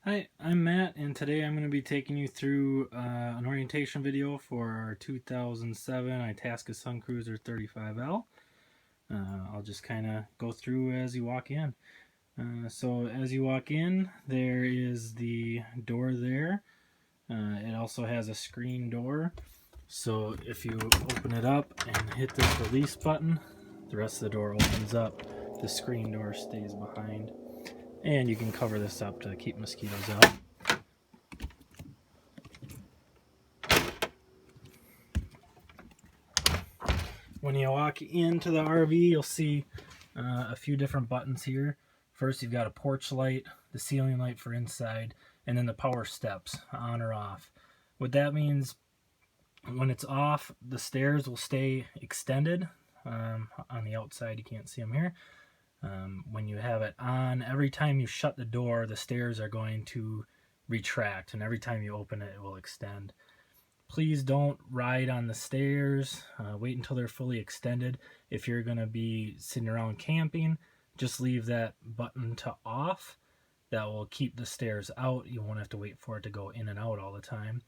Hi, I'm Matt, and today I'm going to be taking you through an orientation video for our 2007 Itasca Suncruiser 35L. I'll just kind of go through as you walk in. So as you walk in, there is the door there. It also has a screen door. So if you open it up and hit this release button, the rest of the door opens up. The screen door stays behind. And you can cover this up to keep mosquitoes out. When you walk into the RV, you'll see a few different buttons here. First, you've got a porch light, the ceiling light for inside, and then the power steps, on or off. What that means, when it's off, the stairs will stay extended. On the outside, you can't see them here. When you have it on, every time you shut the door, the stairs are going to retract, and every time you open it, it will extend. Please don't ride on the stairs. Wait until they're fully extended. If you're going to be sitting around camping, just leave that button to off. That will keep the stairs out. You won't have to wait for it to go in and out all the time.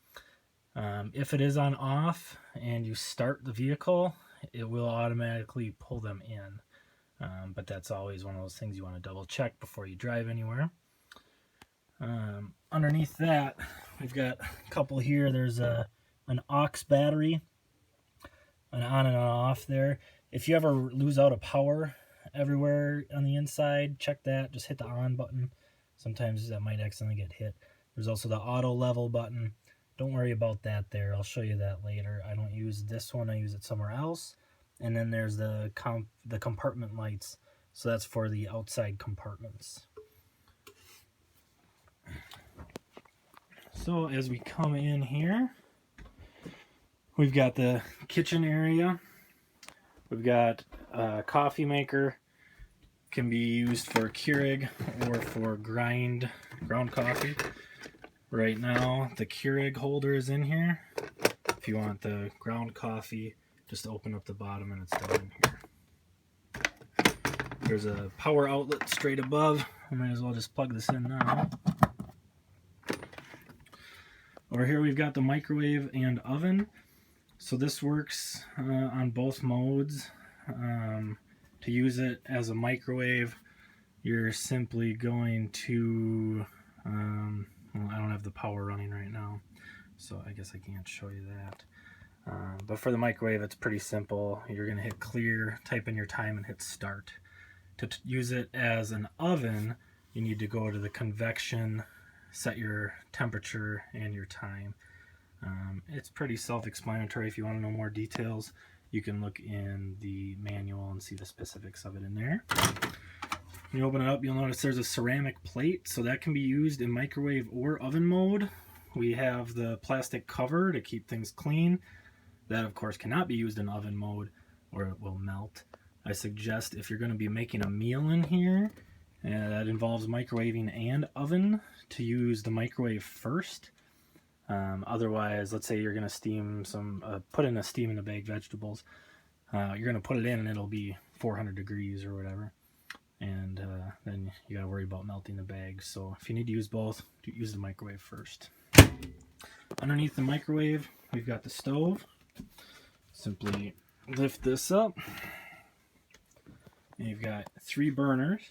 If it is on off and you start the vehicle, it will automatically pull them in. But that's always one of those things you want to double check before you drive anywhere. Underneath that, we've got a couple here. There's an aux battery, an on and an off there. If you ever lose out of power everywhere on the inside, check that. Just hit the on button. Sometimes that might accidentally get hit. There's also the auto level button. Don't worry about that there. I'll show you that later. I don't use this one. I use it somewhere else. And then there's the compartment lights. So that's for the outside compartments. So as we come in here, we've got the kitchen area. We've got a coffee maker. Can be used for Keurig or for ground coffee. Right now, the Keurig holder is in here. If you want the ground coffee, just open up the bottom and it's down in here. There's a power outlet straight above. I might as well just plug this in now. Over here we've got the microwave and oven. So this works on both modes. To use it as a microwave, you're simply going to, well, I don't have the power running right now, so I guess I can't show you that. But for the microwave, it's pretty simple. You're going to hit clear, type in your time, and hit start. To use it as an oven, you need to go to the convection, set your temperature and your time. It's pretty self-explanatory. If you want to know more details, you can look in the manual and see the specifics of it in there. When you open it up, you'll notice there's a ceramic plate, so that can be used in microwave or oven mode. We have the plastic cover to keep things clean. That, of course, cannot be used in oven mode or it will melt. I suggest if you're going to be making a meal in here, that involves microwaving and oven, to use the microwave first. Otherwise, let's say you're going to steam some, put in a steam in the bag vegetables. You're going to put it in and it'll be 400 degrees or whatever. And then you got to worry about melting the bag. So if you need to use both, use the microwave first. Underneath the microwave, we've got the stove. Simply lift this up. And you've got 3 burners.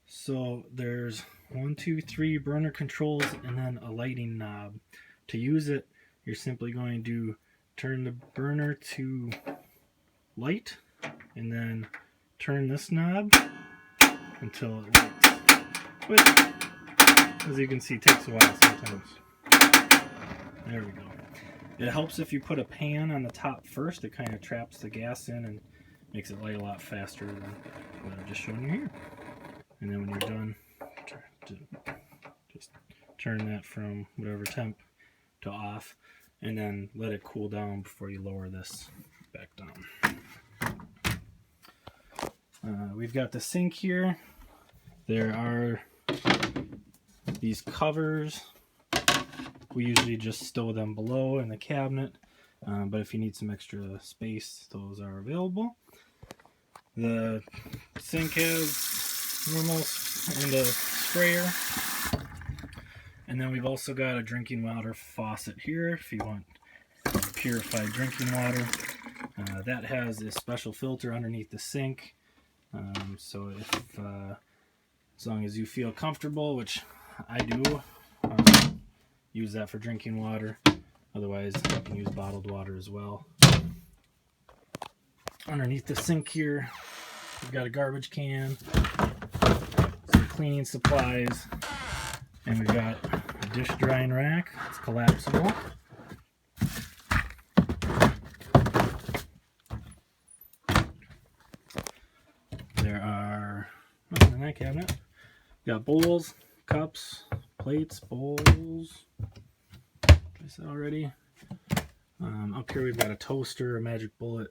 So there's 1, 2, 3 burner controls and then a lighting knob. To use it, you're simply going to turn the burner to light and then turn this knob until it lights. Which, as you can see, takes a while sometimes. There we go. It helps if you put a pan on the top first. It kind of traps the gas in and makes it light a lot faster than what I've just shown you here. And then when you're done, just turn that from whatever temp to off, and then let it cool down before you lower this back down. We've got the sink here. There are these covers. We usually just stow them below in the cabinet, but if you need some extra space, those are available. The sink has normal and a sprayer. And then we've also got a drinking water faucet here if you want purified drinking water. That has a special filter underneath the sink. So if as long as you feel comfortable, which I do, use that for drinking water. Otherwise, you can use bottled water as well. Underneath the sink here, we've got a garbage can, some cleaning supplies, and we've got a dish drying rack. It's collapsible. There are nothing in that cabinet. We got bowls, cups, plates, bowls. I said already. Up here we've got a toaster, a magic bullet,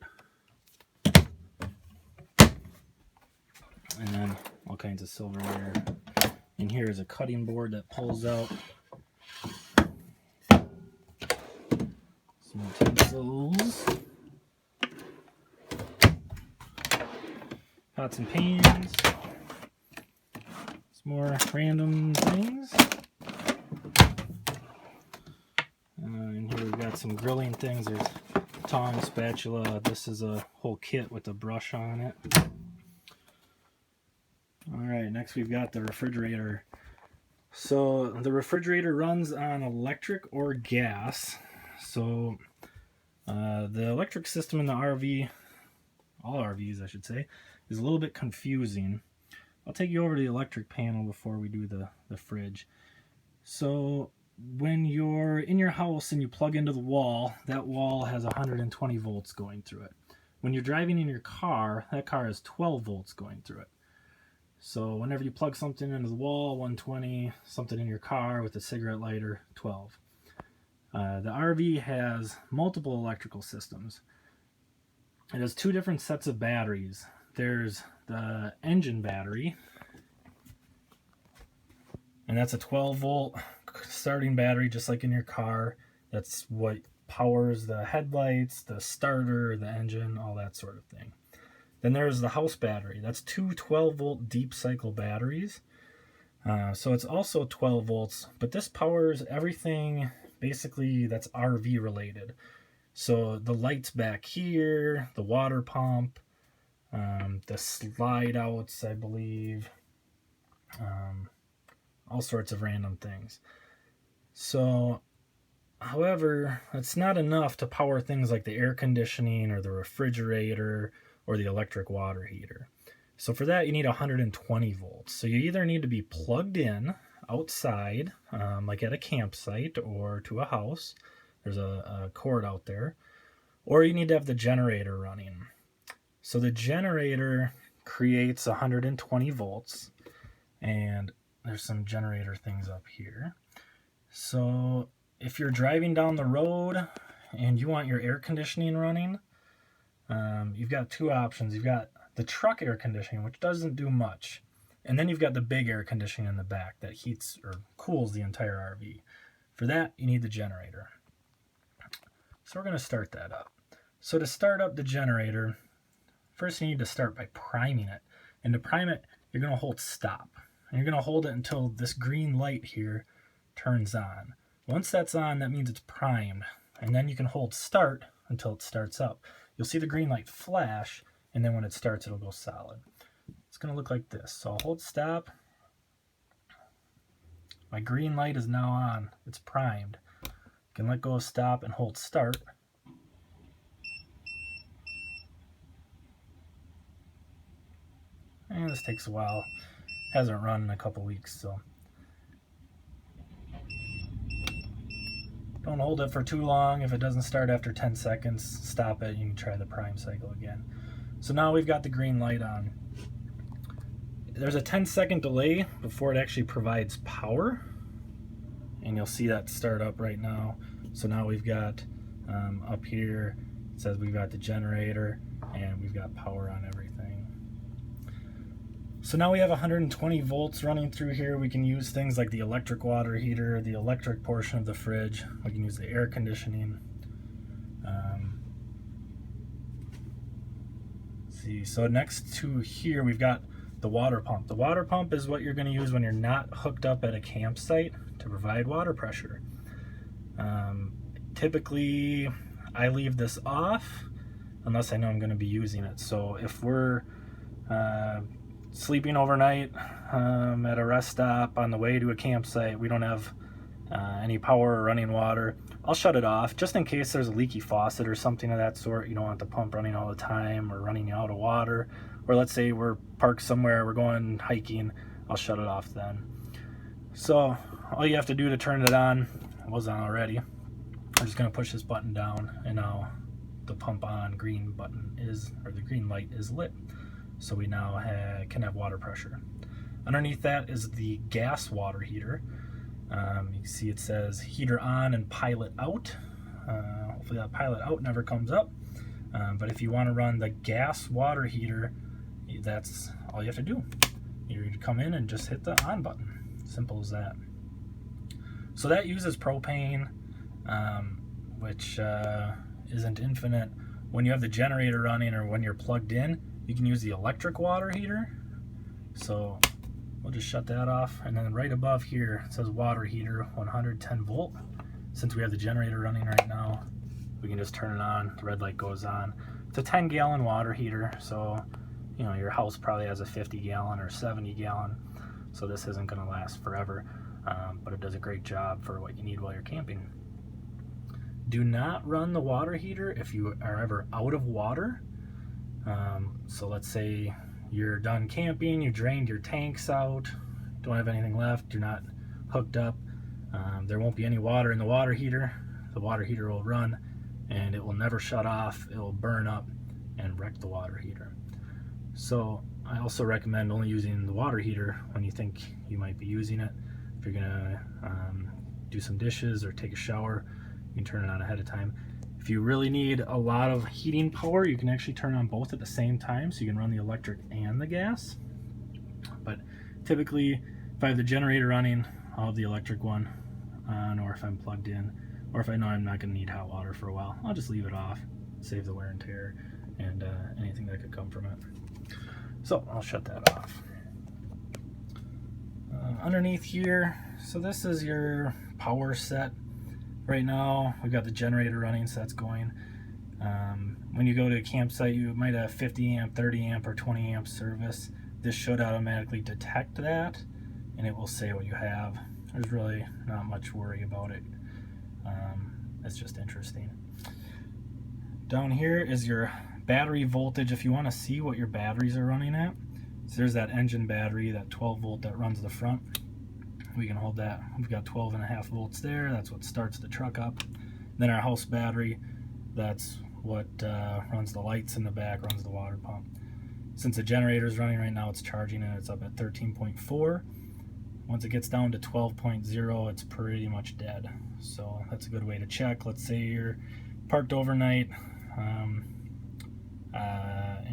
and then all kinds of silverware. And here is a cutting board that pulls out. Some utensils. Pots and pans. Some more random things. And here we've got some grilling things. There's tongs, spatula. This is a whole kit with a brush on it. Alright, next we've got the refrigerator. So the refrigerator runs on electric or gas. So the electric system in the RV, all RVs I should say, is a little bit confusing. I'll take you over to the electric panel before we do the fridge. So when you're in your house and you plug into the wall, that wall has 120 volts going through it. When you're driving in your car, that car has 12 volts going through it. So whenever you plug something into the wall, 120, something in your car with a cigarette lighter, 12. The RV has multiple electrical systems. It has two different sets of batteries. There's the engine battery, and that's a 12 volt starting battery just like in your car. That's what powers the headlights, the starter, the engine, all that sort of thing. Then there's the house battery. That's two 12 volt deep cycle batteries. So it's also 12 volts, but this powers everything basically that's RV related. So the lights back here, the water pump, the slide outs, I believe, all sorts of random things. So, however, that's not enough to power things like the air conditioning or the refrigerator or the electric water heater. So for that you need 120 volts. So you either need to be plugged in outside, like at a campsite or to a house. There's a cord out there. Or you need to have the generator running. So the generator creates 120 volts, and there's some generator things up here. So if you're driving down the road and you want your air conditioning running, you've got two options. You've got the truck air conditioning, which doesn't do much, and then you've got the big air conditioning in the back that heats or cools the entire RV. For that, you need the generator. So we're going to start that up. So to start up the generator, first you need to start by priming it. And to prime it, you're going to hold stop. And you're going to hold it until this green light here turns on. Once that's on, that means it's primed. And then you can hold start until it starts up. You'll see the green light flash, and then when it starts, it'll go solid. It's going to look like this. So I'll hold stop. My green light is now on. It's primed. You can let go of stop and hold start. And this takes a while. Hasn't run in a couple weeks, so don't hold it for too long. If it doesn't start after 10 seconds, stop it. You can try the prime cycle again. So now we've got the green light on. There's a 10-second delay before it actually provides power, and you'll see that start up right now. So now we've got up here, it says we've got the generator and we've got power on everything. So now we have 120 volts running through here. We can use things like the electric water heater, the electric portion of the fridge. We can use the air conditioning. See, so next to here we've got the the water pump. The water pump is what you're going to use when you're not hooked up at a campsite to provide water pressure. Typically, I leave this off unless I know I'm going to be using it. So if we're sleeping overnight at a rest stop on the way to a campsite, we don't have any power or running water, I'll shut it off just in case there's a leaky faucet or something of that sort. You don't want the pump running all the time or running out of water. Or let's say we're parked somewhere, we're going hiking, I'll shut it off then. So all you have to do to turn it on, it was on already, I'm just going to push this button down, and now the pump on green button is, or the green light is lit. So we now can have water pressure. Underneath that is the gas water heater. You can see it says heater on and pilot out. Hopefully that pilot out never comes up. But if you want to run the gas water heater, that's all you have to do. You come in and just hit the on button. Simple as that. So that uses propane, which isn't infinite. When you have the generator running or when you're plugged in, you can use the electric water heater. So we'll just shut that off, and then right above here it says water heater 110 volt. Since we have the generator running right now, we can just turn it on, the red light goes on. It's a 10-gallon water heater, so you know your house probably has a 50-gallon or 70-gallon, so this isn't going to last forever, but it does a great job for what you need while you're camping. Do not run the water heater if you are ever out of water. So let's say you're done camping, you drained your tanks out, don't have anything left, you're not hooked up, there won't be any water in the water heater. The water heater will run and it will never shut off. It will burn up and wreck the water heater. So I also recommend only using the water heater when you think you might be using it. If you're gonna do some dishes or take a shower, you can turn it on ahead of time. If you really need a lot of heating power, you can actually turn on both at the same time, so you can run the electric and the gas. But typically, if I have the generator running, I'll have the electric one on, or if I'm plugged in, or if I know I'm not going to need hot water for a while, I'll just leave it off, save the wear and tear and anything that could come from it. So I'll shut that off. Underneath here, so this is your power set. Right now, we've got the generator running, so that's going. When you go to a campsite, you might have 50 amp, 30 amp, or 20 amp service. This should automatically detect that, and it will say what you have. There's really not much worry about it. It's just interesting. Down here is your battery voltage. If you want to see what your batteries are running at, so there's that engine battery, that 12 volt that runs the front. We can hold that. We've got 12.5 volts there. That's what starts the truck up. Then our house battery, that's what runs the lights in the back, runs the water pump. Since the generator is running right now, it's charging and it's up at 13.4. Once it gets down to 12.0, it's pretty much dead. So that's a good way to check. Let's say you're parked overnight and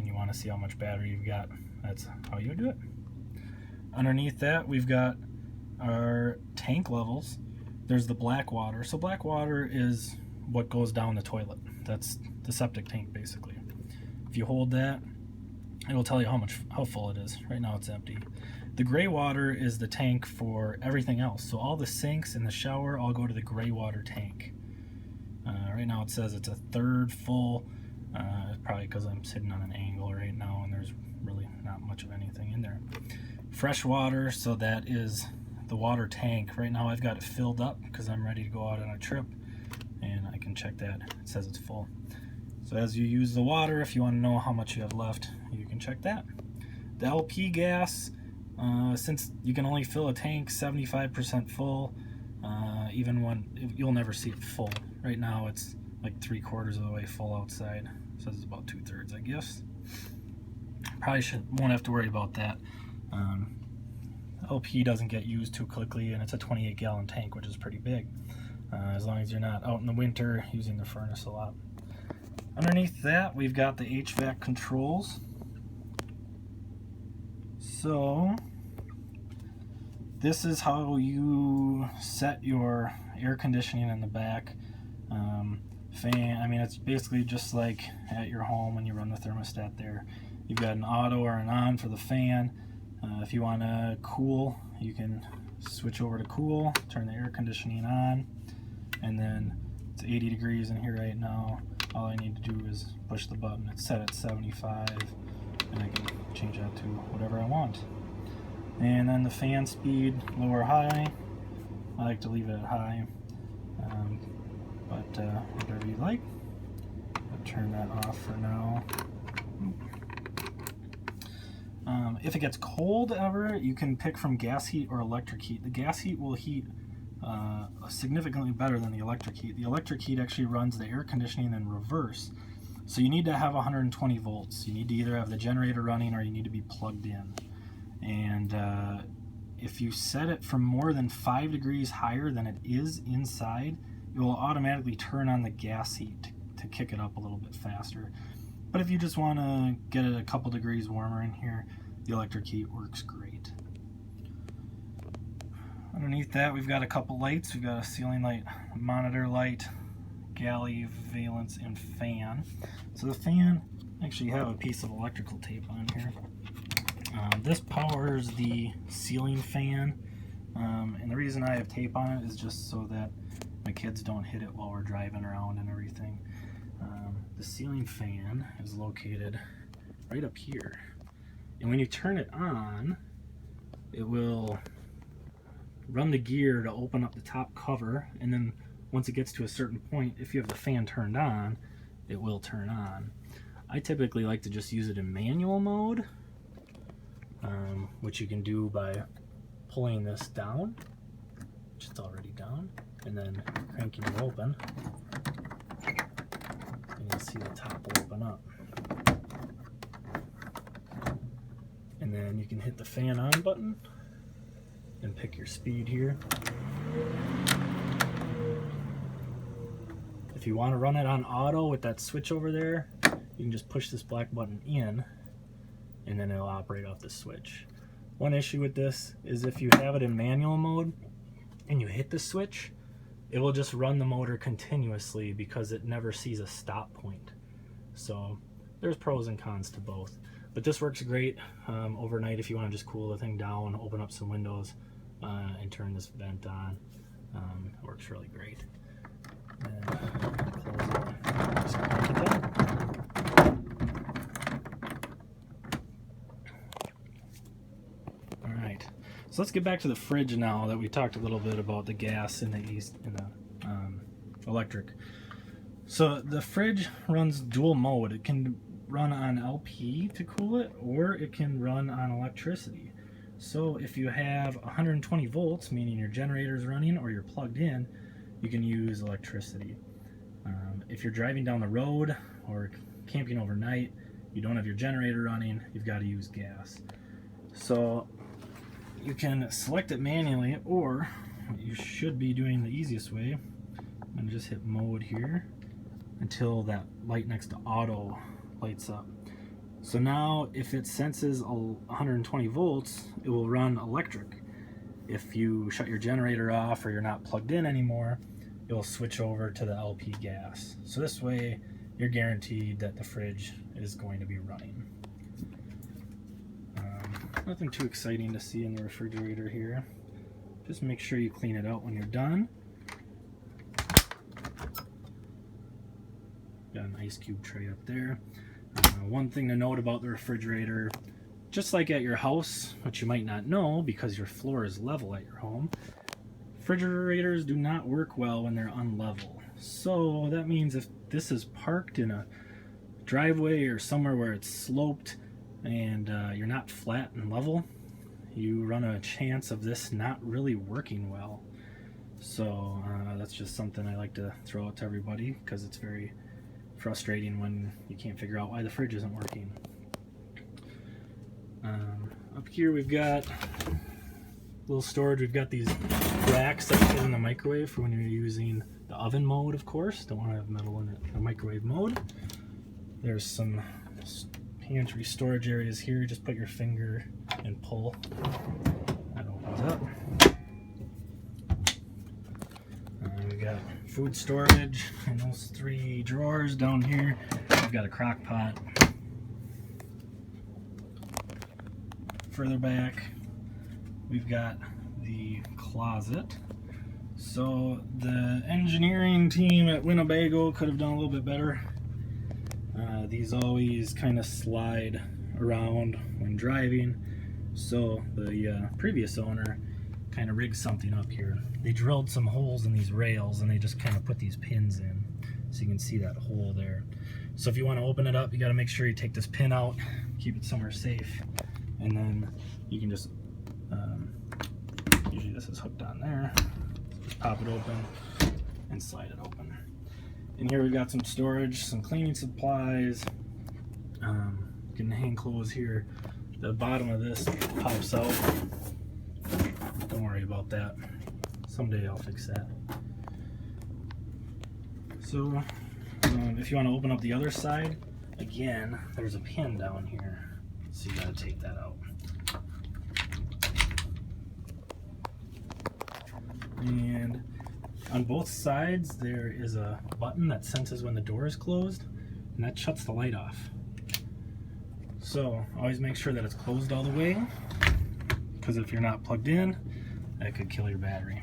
you want to see how much battery you've got. That's how you do it. Underneath that, we've got our tank levels. There's the black water. So black water is what goes down the toilet. That's the septic tank basically. If you hold that, it will tell you how full it is. Right now it's empty. The gray water is the tank for everything else. So all the sinks and the shower all go to the gray water tank. Right now it says it's a third full, probably because I'm sitting on an angle right now and there's really not much of anything in there. Fresh water, so that is the water tank. Right now I've got it filled up because I'm ready to go out on a trip, and I can check that. It says it's full. So as you use the water, if you want to know how much you have left, you can check that. The LP gas, since you can only fill a tank 75% full, even when you'll never see it full. Right now it's like 3/4 of the way full outside. So it's about 2/3, I guess. Probably won't have to worry about that. LP doesn't get used too quickly, and it's a 28-gallon tank, which is pretty big, as long as you're not out in the winter using the furnace a lot. Underneath that, we've got the HVAC controls. So this is how you set your air conditioning in the back. Fan, I mean, it's basically just like at your home when you run the thermostat there. You've got an auto or an on for the fan. If you want to cool, you can switch over to cool, turn the air conditioning on, and then it's 80 degrees in here right now. All I need to do is push the button. It's set at 75, and I can change that to whatever I want. And then the fan speed, low or high. I like to leave it at high, but whatever you like. I'll turn that off for now. If it gets cold ever, you can pick from gas heat or electric heat. The gas heat will heat significantly better than the electric heat. The electric heat actually runs the air conditioning in reverse. So you need to have 120 volts. You need to either have the generator running or you need to be plugged in. And if you set it for more than 5 degrees higher than it is inside, it will automatically turn on the gas heat to kick it up a little bit faster. But if you just want to get it a couple degrees warmer in here, the electric heat works great. Underneath that, we've got a couple lights. We've got a ceiling light, monitor light, galley, valence, and fan. So the fan, actually have a piece of electrical tape on here. This powers the ceiling fan, and the reason I have tape on it is just so that my kids don't hit it while we're driving around and everything. The ceiling fan is located right up here, and when you turn it on, it will run the gear to open up the top cover, and then once it gets to a certain point, if you have the fan turned on, it will turn on. I typically like to just use it in manual mode, which you can do by pulling this down, which it's already down, and then cranking it open, and you'll see the top will open up. And then you can hit the fan on button and pick your speed here. If you want to run it on auto with that switch over there, you can just push this black button in, and then it'll operate off the switch. One issue with this is if you have it in manual mode and you hit the switch, it will just run the motor continuously because it never sees a stop point. So there's pros and cons to both. But this works great overnight if you want to just cool the thing down, open up some windows, and turn this vent on. It works really great. And close it. Just crank it down. Alright, so let's get back to the fridge now that we talked a little bit about the gas and the electric. So the fridge runs dual mode. It can run on LP to cool it, or it can run on electricity. So if you have 120 volts, meaning your generator is running or you're plugged in, you can use electricity. If you're driving down the road or camping overnight, you don't have your generator running, you've got to use gas. So you can select it manually, or you should be doing the easiest way and just hit mode here until that light next to auto lights up. So now if it senses 120 volts, it will run electric. If you shut your generator off or you're not plugged in anymore, it will switch over to the LP gas. So this way you're guaranteed that the fridge is going to be running. Nothing too exciting to see in the refrigerator here. Just make sure you clean it out when you're done. Got an ice cube tray up there. One thing to note about the refrigerator, just like at your house, which you might not know because your floor is level at your home, refrigerators do not work well when they're unlevel. So that means if this is parked in a driveway or somewhere where it's sloped and you're not flat and level, you run a chance of this not really working well. So that's just something I like to throw out to everybody because it's very frustrating when you can't figure out why the fridge isn't working. Up here we've got a little storage. We've got these racks that fit in the microwave for when you're using the oven mode, of course. Don't want to have metal in it, the microwave mode. There's some pantry storage areas here. Just put your finger and pull. That opens up. We've got food storage in those 3 drawers down here. We've got a crock pot further back, we've got the closet. So the engineering team at Winnebago could have done a little bit better. These always kind of slide around when driving, so the previous owner kind of rigged something up here. They drilled some holes in these rails and they just kind of put these pins in, so you can see that hole there. So if you want to open it up, you got to make sure you take this pin out, keep it somewhere safe, and then you can just usually this is hooked on there, just pop it open and slide it open. And here we've got some storage, some cleaning supplies. You can hang clothes here. The bottom of this pops out. Don't worry about that. Someday I'll fix that. So if you want to open up the other side, again, there's a pin down here. So you got to take that out. And on both sides there is a button that senses when the door is closed, and that shuts the light off. So always make sure that it's closed all the way, because if you're not plugged in, that could kill your battery.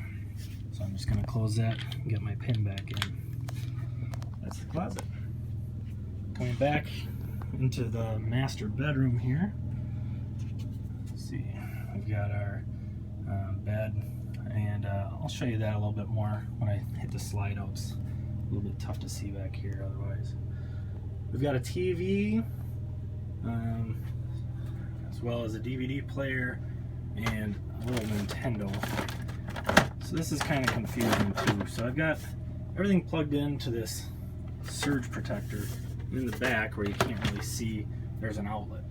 So I'm just going to close that and get my pin back in. That's the closet. Coming back into the master bedroom here. Let's see, we've got our bed. And I'll show you that a little bit more when I hit the slide outs. A little bit tough to see back here otherwise. We've got a TV, as well as a DVD player and a little Nintendo. So this is kind of confusing too. So I've got everything plugged into this surge protector. In the back where you can't really see, there's an outlet.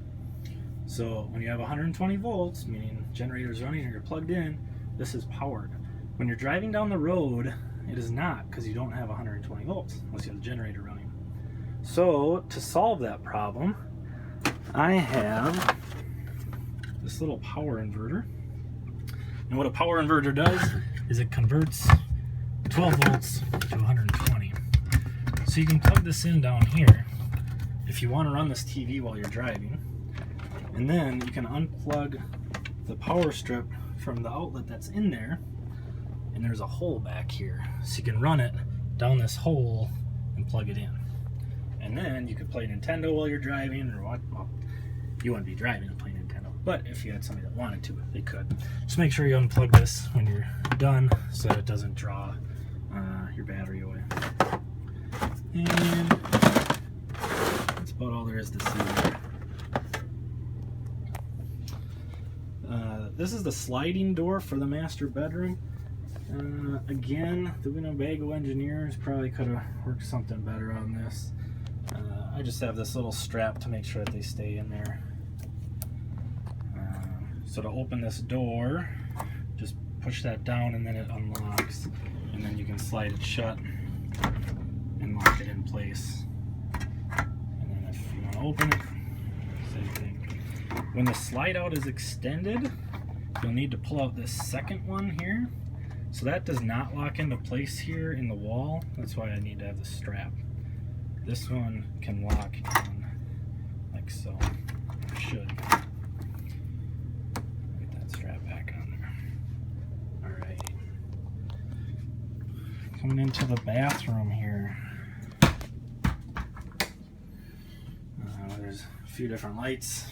So when you have 120 volts, meaning generator's running or you're plugged in, this is powered. When you're driving down the road, it is not, because you don't have 120 volts unless you have the generator running. So to solve that problem, I have this little power inverter. And what a power inverter does is it converts 12 volts to 120. So you can plug this in down here if you want to run this TV while you're driving. And then you can unplug the power strip from the outlet that's in there, and there's a hole back here, so you can run it down this hole and plug it in. And then you could play Nintendo while you're driving, or what? Well, you wouldn't be driving and playing Nintendo, but if you had somebody that wanted to, they could. Just make sure you unplug this when you're done so that it doesn't draw your battery away. And that's about all there is to see there. This is the sliding door for the master bedroom. Again, the Winnebago engineers probably could have worked something better on this. I just have this little strap to make sure that they stay in there. So to open this door, just push that down and then it unlocks. And then you can slide it shut and lock it in place. And then if you want to open it, same thing. When the slide out is extended, you'll need to pull out this second one here. So that does not lock into place here in the wall. That's why I need to have the strap. This one can lock in like so. It should. Get that strap back on there. Alright. Coming into the bathroom here. There's a few different lights.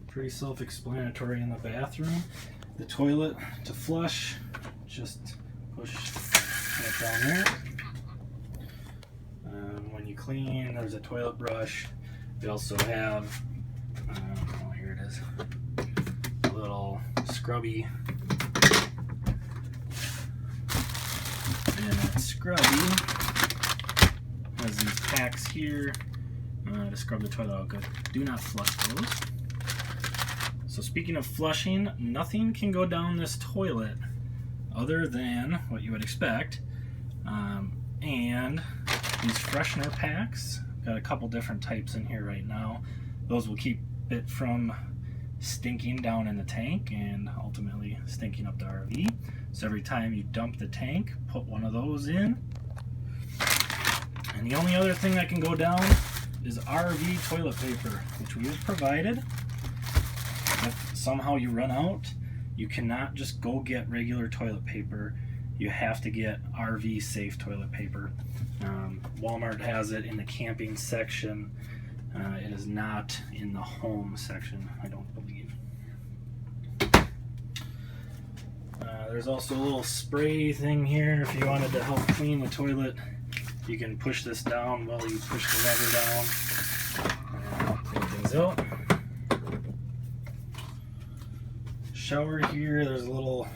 Pretty self-explanatory in the bathroom. The toilet to flush, just push that down there. When you clean, there's a toilet brush. We also have, oh, here it is, a little scrubby. And that scrubby has these packs here to scrub the toilet out good. Do not flush those. So speaking of flushing, nothing can go down this toilet other than what you would expect. And these freshener packs, got a couple different types in here right now. Those will keep it from stinking down in the tank and ultimately stinking up the RV. So every time you dump the tank, put one of those in. And the only other thing that can go down is RV toilet paper, which we have provided. If somehow you run out, you cannot just go get regular toilet paper. You have to get RV safe toilet paper. Walmart has it in the camping section. It is not in the home section, I don't believe. There's also a little spray thing here. If you wanted to help clean the toilet, you can push this down while you push the lever down. Clean things out. Shower here, there's a little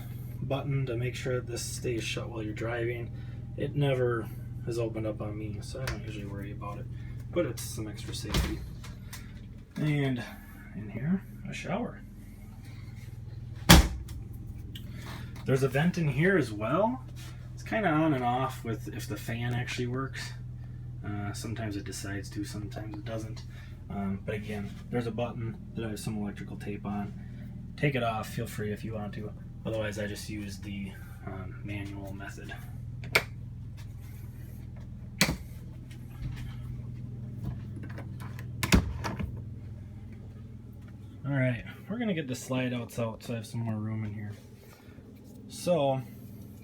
button to make sure that this stays shut while you're driving. It never has opened up on me, so I don't usually worry about it, but it's some extra safety. And in here, a shower. There's a vent in here as well. It's kind of on and off with if the fan actually works. Sometimes it decides to, sometimes it doesn't. But again, there's a button that I have some electrical tape on. Take it off, feel free if you want to. Otherwise, I just use the manual method. Alright, we're going to get the slide outs out so I have some more room in here. So,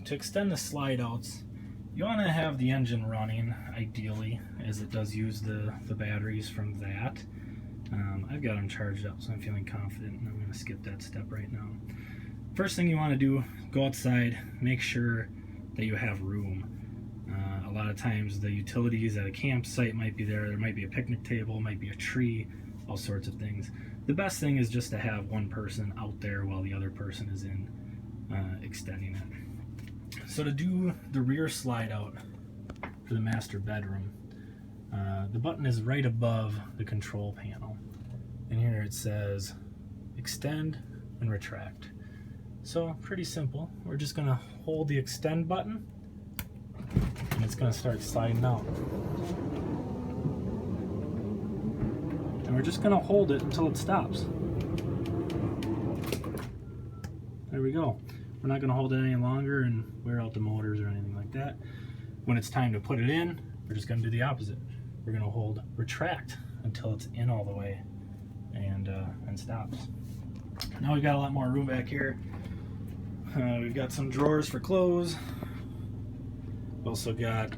to extend the slide outs, you want to have the engine running, ideally, as it does use the batteries from that. I've got them charged up, so I'm feeling confident, and I'm going to skip that step right now. First thing you want to do, go outside, make sure that you have room. A lot of times the utilities at a campsite might be there might be a picnic table, might be a tree, all sorts of things. The best thing is just to have one person out there while the other person is in extending it. So to do the rear slide out for the master bedroom, the button is right above the control panel. And here it says extend and retract. So pretty simple. We're just going to hold the extend button and it's going to start sliding out. And we're just going to hold it until it stops. There we go. We're not going to hold it any longer and wear out the motors or anything like that. When it's time to put it in, we're just going to do the opposite. We're going to hold retract until it's in all the way and stops. Now we've got a lot more room back here. We've got some drawers for clothes. Also got,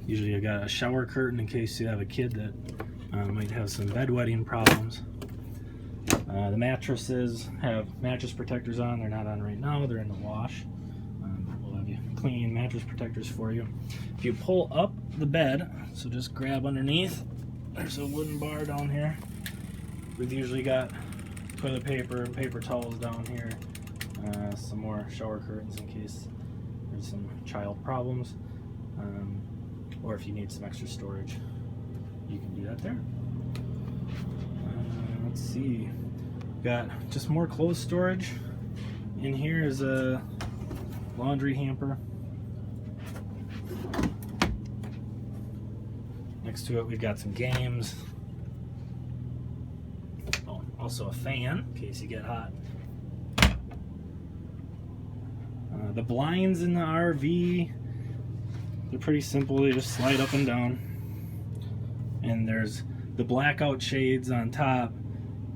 usually I got a shower curtain in case you have a kid that might have some bedwetting problems. The mattresses have mattress protectors on. They're not on right now. They're in the wash. We'll have you clean mattress protectors for you. If you pull up the bed, so just grab underneath, there's a wooden bar down here. We've usually got toilet paper and paper towels down here. Some more shower curtains in case there's some child problems. Or if you need some extra storage, you can do that there. Let's see. Got just more clothes storage. In here is a laundry hamper. Next to it we've got some games. Oh, also a fan in case you get hot. The blinds in the RV, they're pretty simple. They just slide up and down. And there's the blackout shades on top.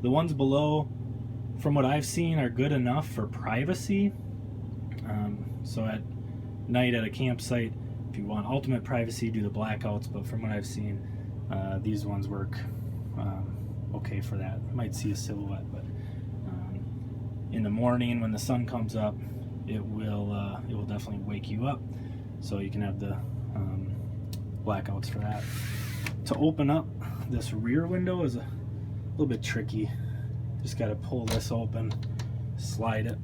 The ones below, from what I've seen, are good enough for privacy. So at night at a campsite, if you want ultimate privacy, do the blackouts. But from what I've seen, these ones work okay for that. You might see a silhouette, but in the morning when the sun comes up, it will definitely wake you up. So you can have the blackouts for that. To open up this rear window is a little bit tricky. Just got to pull this open, slide it.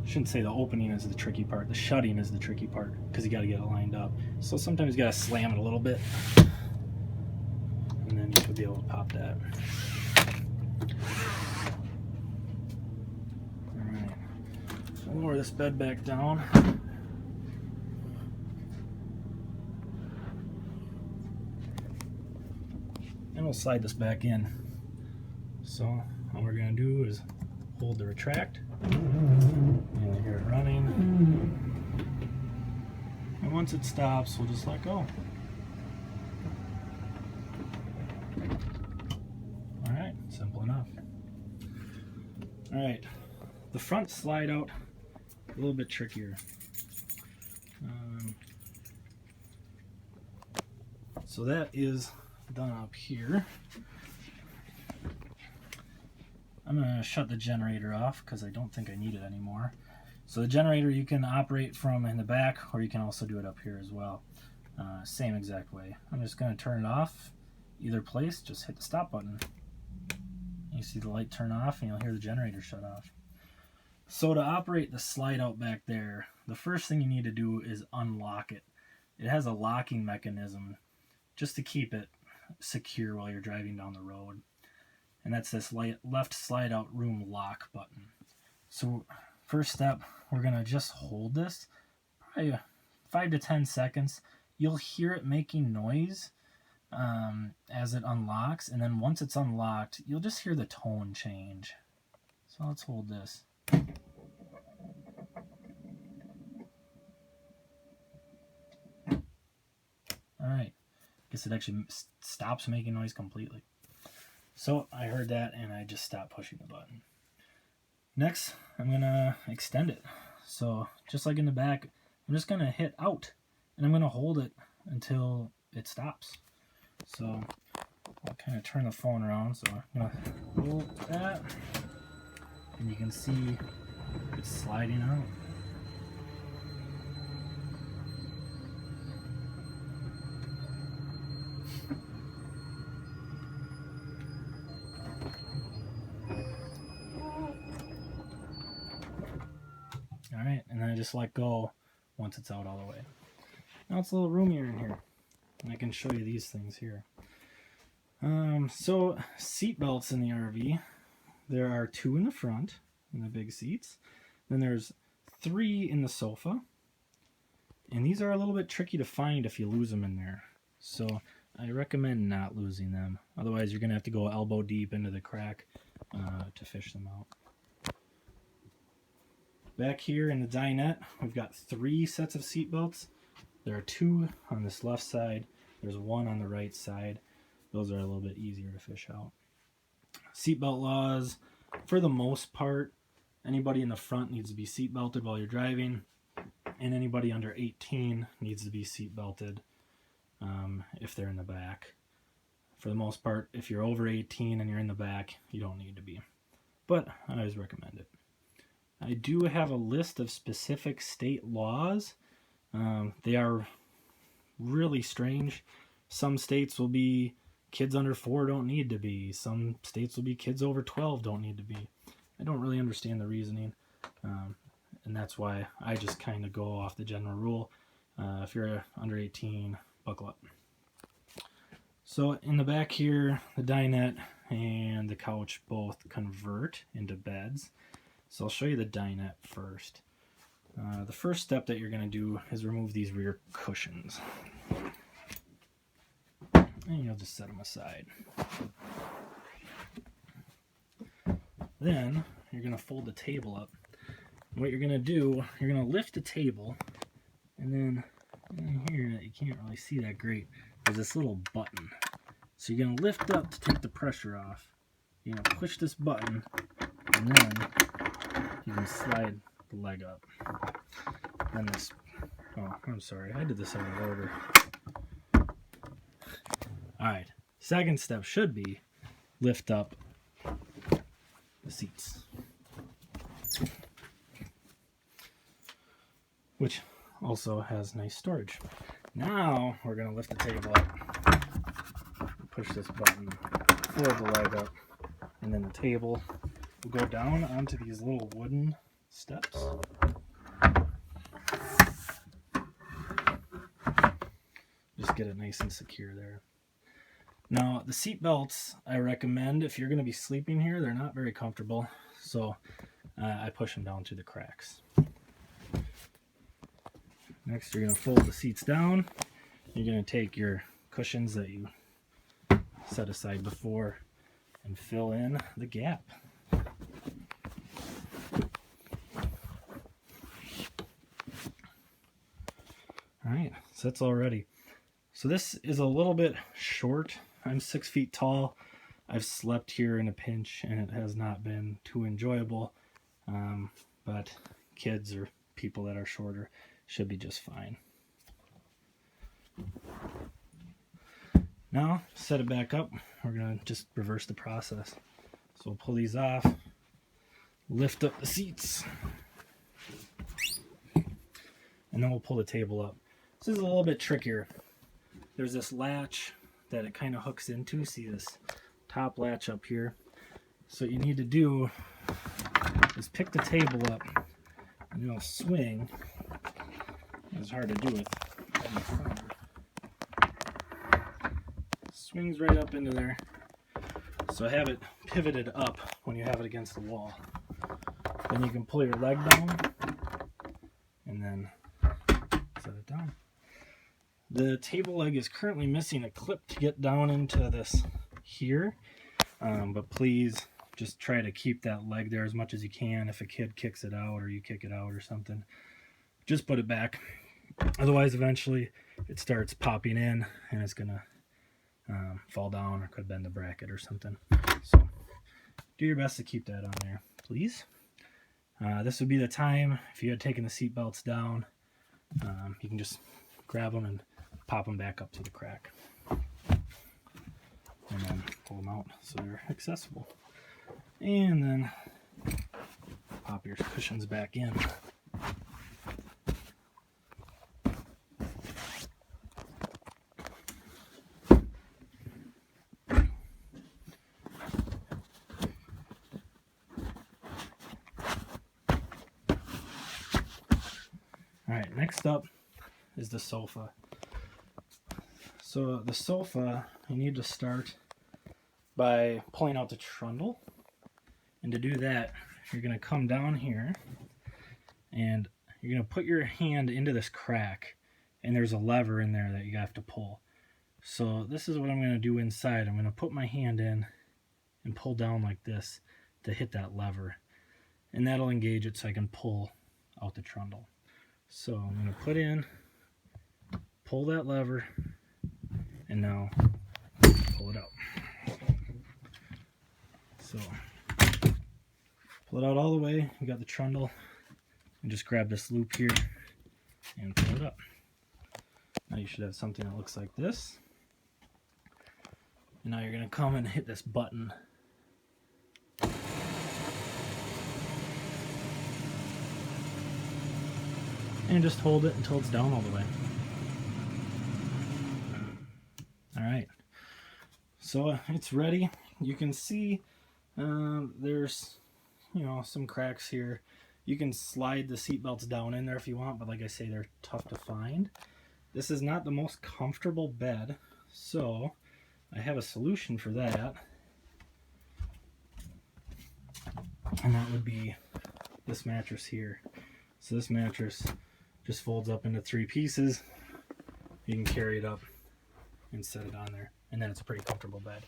Shouldn't say the opening is the tricky part. The shutting is the tricky part because you got to get it lined up. So sometimes you got to slam it a little bit, and then you should be able to pop that. All right, so lower this bed back down. And we'll slide this back in. So all we're going to do is hold the retract, and you hear it running, and once it stops we'll just let go. All right, simple enough. All right, the front slide out, a little bit trickier. So that is done up here. I'm gonna shut the generator off because I don't think I need it anymore. So the generator you can operate from in the back, or you can also do it up here as well. Same exact way. I'm just gonna turn it off. Either place, just hit the stop button. You see the light turn off and you'll hear the generator shut off. So to operate the slide out back there, the first thing you need to do is unlock it. It has a locking mechanism just to keep it secure while you're driving down the road. And that's this left slide out room lock button. So first step, we're gonna just hold this probably 5 to 10 seconds. You'll hear it making noise as it unlocks, and then once it's unlocked, you'll just hear the tone change. So let's hold this. All right, guess it actually stops making noise completely. So I heard that and I just stopped pushing the button. Next, I'm gonna extend it. So just like in the back, I'm just gonna hit out and I'm gonna hold it until it stops. So I'll kind of turn the phone around. So I'm gonna hold that and you can see it's sliding out. All right, and then I just let go once it's out all the way. Now it's a little roomier in here, and I can show you these things here. So seat belts in the RV, there are 2 in the front in the big seats. Then there's 3 in the sofa, and these are a little bit tricky to find if you lose them in there. So I recommend not losing them. Otherwise, you're gonna have to go elbow deep into the crack to fish them out. Back here in the dinette, we've got 3 sets of seat belts. There are 2 on this left side. There's 1 on the right side. Those are a little bit easier to fish out. Seatbelt laws, for the most part, anybody in the front needs to be seat belted while you're driving, and anybody under 18 needs to be seat belted if they're in the back. For the most part, if you're over 18 and you're in the back, you don't need to be. But I always recommend it. I do have a list of specific state laws. They are really strange. Some states will be kids under 4 don't need to be. Some states will be kids over 12 don't need to be. I don't really understand the reasoning. And that's why I just kind of go off the general rule. If you're under 18, buckle up. So in the back here, the dinette and the couch both convert into beds. So I'll show you the dinette first. The first step that you're going to do is remove these rear cushions. And you'll just set them aside. Then you're going to fold the table up. What you're going to do, you're going to lift the table, and then in here, you can't really see that great, there's this little button. So you're going to lift up to take the pressure off. You're going to push this button, and then you can slide the leg up. Then this, oh, I'm sorry, I did this out of order. Alright, second step should be lift up the seats, which also has nice storage. Now we're going to lift the table up, push this button, fold the leg up, and then the table will go down onto these little wooden steps. Just get it nice and secure there. Now the seat belts, I recommend if you're going to be sleeping here, they're not very comfortable, so I push them down to the cracks. Next, you're going to fold the seats down. You're going to take your cushions that you set aside before and fill in the gap. Alright, so that's all ready. So this is a little bit short I'm 6 feet tall. I've slept here in a pinch and it has not been too enjoyable. But kids or people that are shorter should be just fine. Now, set it back up. We're going to just reverse the process. So we'll pull these off, lift up the seats, and then we'll pull the table up. This is a little bit trickier. There's this latch that it kind of hooks into. See this top latch up here? So what you need to do is pick the table up and it'll swing. It's hard to do with. Swings right up into there. So have it pivoted up when you have it against the wall. Then you can pull your leg down and then set it down. The table leg is currently missing a clip to get down into this here, but please just try to keep that leg there as much as you can. If a kid kicks it out or you kick it out or something, just put it back. Otherwise, eventually it starts popping in and it's gonna fall down or could bend the bracket or something. So do your best to keep that on there, please. This would be the time if you had taken the seat belts down, you can just grab them and pop them back up to the crack and then pull them out so they're accessible, and then pop your cushions back in. Alright, next up is the sofa. So the sofa, you need to start by pulling out the trundle. And to do that, you're going to come down here and you're going to put your hand into this crack. And there's a lever in there that you have to pull. So this is what I'm going to do inside. I'm going to put my hand in and pull down like this to hit that lever. And that'll engage it so I can pull out the trundle. So I'm going to put in, pull that lever, and now pull it out. So pull it out all the way. You got the trundle, and just grab this loop here and pull it up. Now you should have something that looks like this. And now you're going to come and hit this button. And just hold it until it's down all the way. Alright, so it's ready. You can see there's, some cracks here. You can slide the seat belts down in there if you want, but like I say, they're tough to find. This is not the most comfortable bed, so I have a solution for that. And that would be this mattress here. So this mattress just folds up into 3 pieces. You can carry it up and set it on there, and then it's a pretty comfortable bed.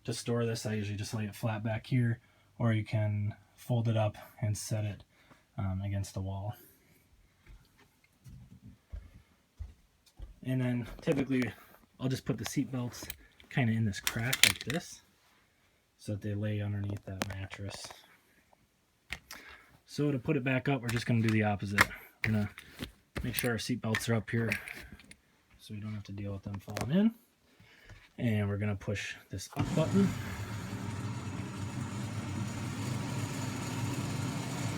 To store this, I usually just lay it flat back here, or you can fold it up and set it against the wall. And then typically I'll just put the seat belts kind of in this crack like this so that they lay underneath that mattress. So to put it back up, we're just going to do the opposite. We're going to make sure our seat belts are up here so we don't have to deal with them falling in. And we're going to push this up button.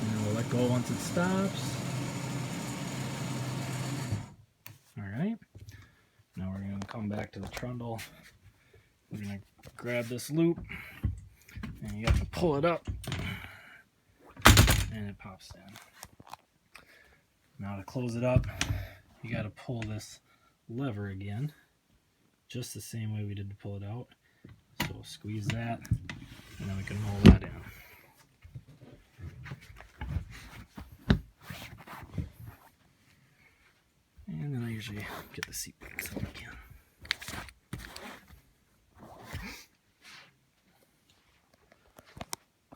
And then we'll let go once it stops. Alright. Now we're going to come back to the trundle. We're going to grab this loop and you have to pull it up and it pops in. Now to close it up, you got to pull this lever again, just the same way we did to pull it out. So we'll squeeze that and then we can roll that in. And then I usually get the seat backs up again.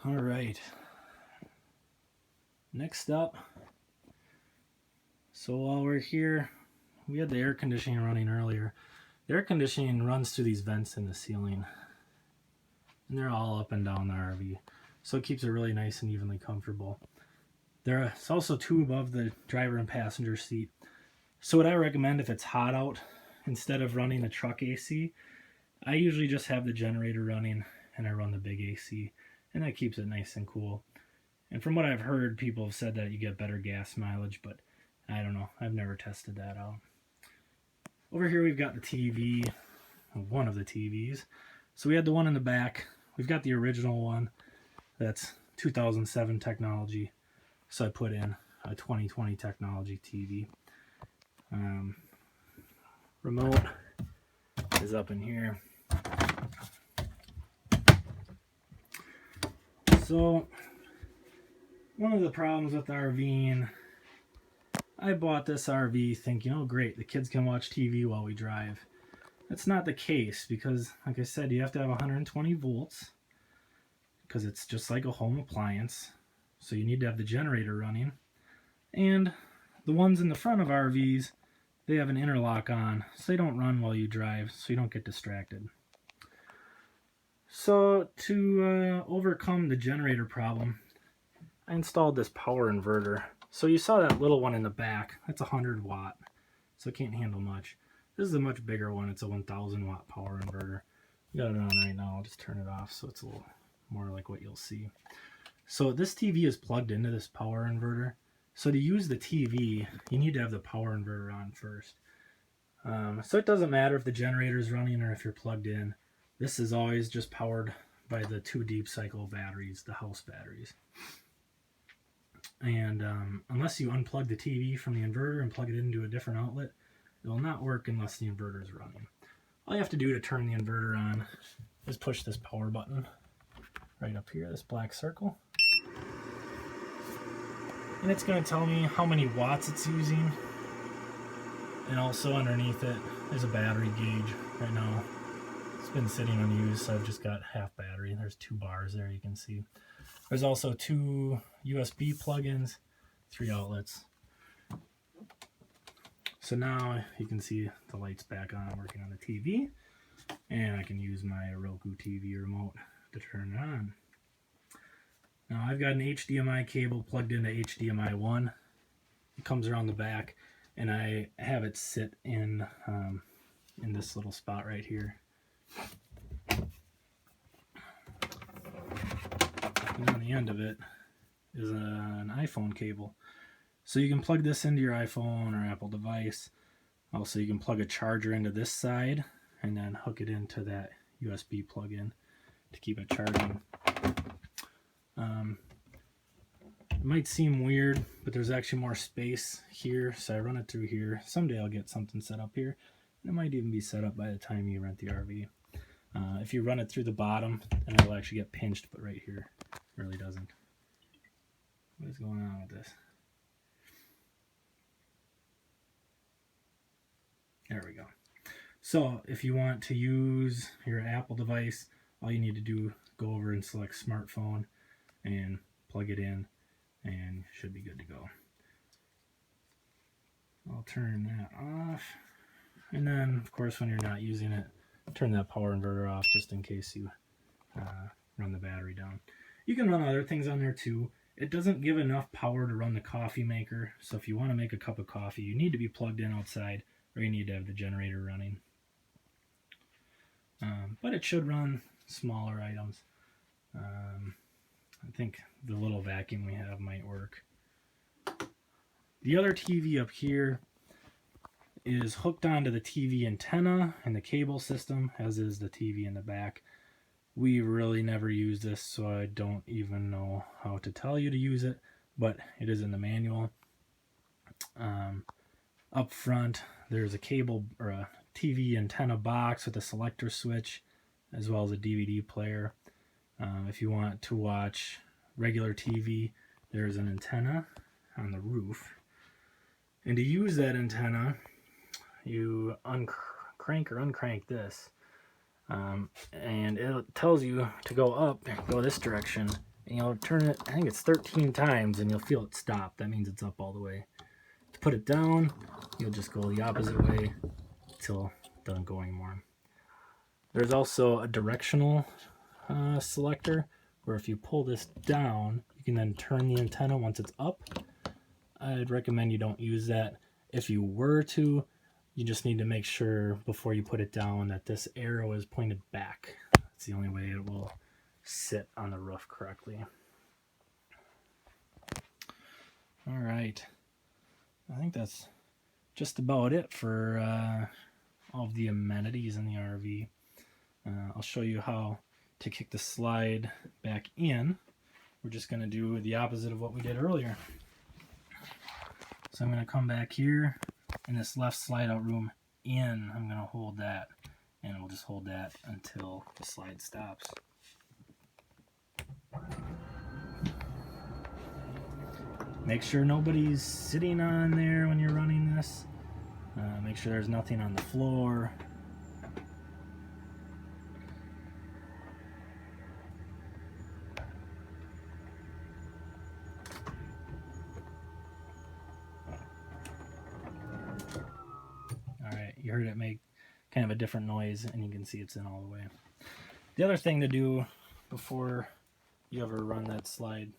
All right. Next up, so while we're here, we had the air conditioning running earlier. The air conditioning runs through these vents in the ceiling, and they're all up and down the RV, so it keeps it really nice and evenly comfortable. There's also 2 above the driver and passenger seat. So what I recommend if it's hot out, instead of running the truck AC, I usually just have the generator running and I run the big AC, and that keeps it nice and cool. And from what I've heard, people have said that you get better gas mileage, but I don't know. I've never tested that out. Over here we've got the TV, one of the TVs. So we had the one in the back. We've got the original one. That's 2007 technology. So I put in a 2020 technology TV. Remote is up in here. So one of the problems with RVing, I bought this RV thinking, oh great, the kids can watch TV while we drive. That's not the case because, like I said, you have to have 120 volts because it's just like a home appliance. So you need to have the generator running. And the ones in the front of RVs, they have an interlock on, so they don't run while you drive, so you don't get distracted. So to overcome the generator problem, I installed this power inverter. So you saw that little one in the back. That's 100 watt, so it can't handle much. This is a much bigger one. It's a 1000 watt power inverter. I got it on right now. I'll just turn it off so it's a little more like what you'll see. So this TV is plugged into this power inverter. So to use the TV, you need to have the power inverter on first. So it doesn't matter if the generator is running or if you're plugged in. This is always just powered by the 2 deep cycle batteries, the house batteries. And unless you unplug the TV from the inverter and plug it into a different outlet, it will not work unless the inverter is running. All you have to do to turn the inverter on is push this power button right up here, this black circle. And it's going to tell me how many watts it's using. And also underneath it is a battery gauge right now. It's been sitting unused, so I've just got half battery. There's 2 bars there you can see. There's also 2 USB plugins, 3 outlets. So now you can see the lights back on, working on the TV. And I can use my Roku TV remote to turn it on. Now I've got an HDMI cable plugged into HDMI 1. It comes around the back, and I have it sit in this little spot right here. And on the end of it is an iPhone cable. So you can plug this into your iPhone or Apple device. Also, you can plug a charger into this side and then hook it into that USB plug-in to keep it charging. It might seem weird, but there's actually more space here, so I run it through here. Someday I'll get something set up here, and it might even be set up by the time you rent the RV. If you run it through the bottom, then it'll actually get pinched, but right here it really doesn't. What is going on with this? There we go. So if you want to use your Apple device, all you need to do, go over and select smartphone and plug it in, and you should be good to go. I'll turn that off. And then, of course, when you're not using it, turn that power inverter off just in case you run the battery down. You can run other things on there too. It doesn't give enough power to run the coffee maker, so if you want to make a cup of coffee, you need to be plugged in outside, or you need to have the generator running. But it should run smaller items. I think the little vacuum we have might work. The other TV up here is hooked onto the TV antenna and the cable system, as is the TV in the back. We really never use this, so I don't even know how to tell you to use it, but it is in the manual. Up front, there's a cable or a TV antenna box with a selector switch, as well as a DVD player. If you want to watch regular TV, there's an antenna on the roof. And to use that antenna, you crank or uncrank this. And it tells you to go up, go this direction, and you'll turn it, I think it's 13 times, and you'll feel it stop. That means it's up all the way. To put it down, you'll just go the opposite way till doesn't go anymore. There's also a directional selector where if you pull this down, you can then turn the antenna once it's up. I'd recommend you don't use that. If you were to, you just need to make sure before you put it down that this arrow is pointed back. That's the only way it will sit on the roof correctly. All right, I think that's just about it for all of the amenities in the RV. I'll show you how to kick the slide back in. We're just going to do the opposite of what we did earlier. So I'm going to come back here in this left slide out room in. I'm going to hold that, and we'll just hold that until the slide stops. Make sure nobody's sitting on there when you're running this. Make sure there's nothing on the floor. Alright, you heard it make kind of a different noise, and you can see it's in all the way. The other thing to do before you ever run that slide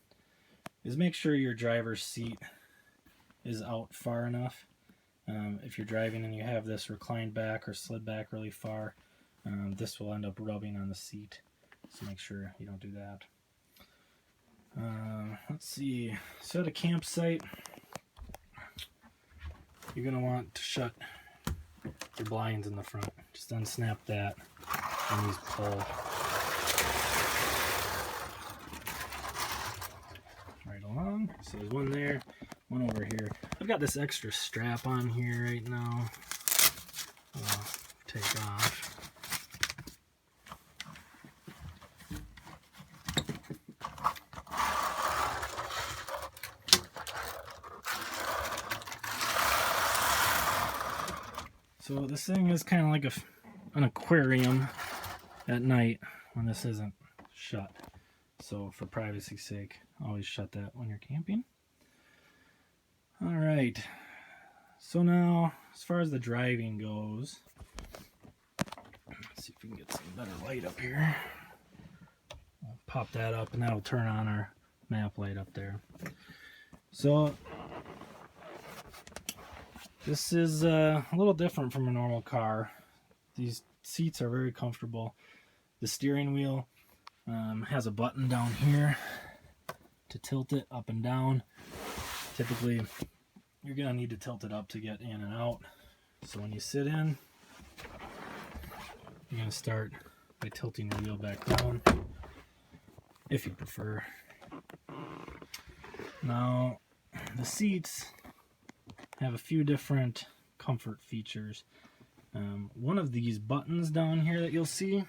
is make sure your driver's seat is out far enough. If you're driving and you have this reclined back or slid back really far, this will end up rubbing on the seat. So make sure you don't do that. Let's see. So at a campsite, you're going to want to shut your blinds in the front. Just unsnap that and use pull. Right along. So there's one there, one over here. I've got this extra strap on here right now. I'll take off. So this thing is kind of like an aquarium at night when this isn't shut. So for privacy's sake, always shut that when you're camping. All right. So now, as far as the driving goes, let's see if we can get some better light up here. I'll pop that up and that'll turn on our map light up there. So this is a little different from a normal car. These seats are very comfortable. The steering wheel has a button down here to tilt it up and down. Typically, you're going to need to tilt it up to get in and out. So when you sit in, you're going to start by tilting your wheel back down, if you prefer. Now, the seats have a few different comfort features. One of these buttons down here that you'll see,